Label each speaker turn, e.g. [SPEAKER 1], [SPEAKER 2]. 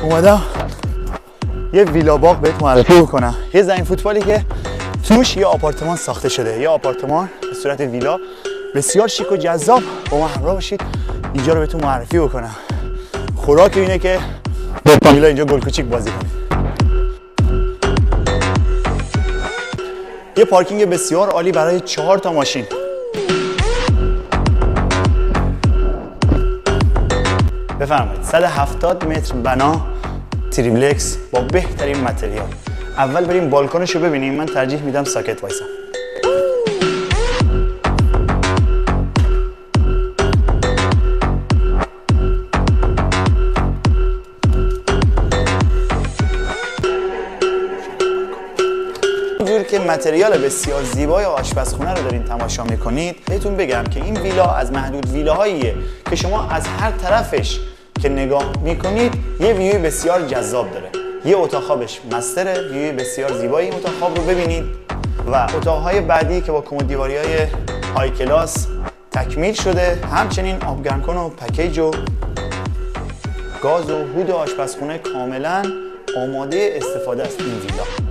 [SPEAKER 1] اومدم یه ویلا باغ بهت معرفی بکنم. یه زمین فوتبالی که توش یه آپارتمان ساخته شده، یه آپارتمان به صورت ویلا بسیار شیک و جذاب. با ما همراه باشید اینجا رو بهتون معرفی بکنم. خوراک اینه که با ویلا اینجا گل کوچیک بازی کنید. یه پارکینگ بسیار عالی برای 4 تا ماشین. بفرمایید 170 متر بنا تریپلکس با بهترین متریال. اول بریم بالکنشو ببینیم. من ترجیح میدم ساکت وایسم. اینجور که متریال بسیار زیبای آشپزخونه رو دارین تماشا میکنید، بهتون بگم که این ویلا از محدود ویلاهاییه که شما از هر طرفش که نگاه میکنید یه ویوی بسیار جذاب داره. یه اتاق خوابش مستره، ویوی بسیار زیبایی این اتاق خواب رو ببینید و اتاقهای بعدی که با کمد دیواری‌های های کلاس تکمیل شده. همچنین آبگرمکن و پکیج و گاز و هود آشپزخونه کاملا آماده استفاده است این ویلا.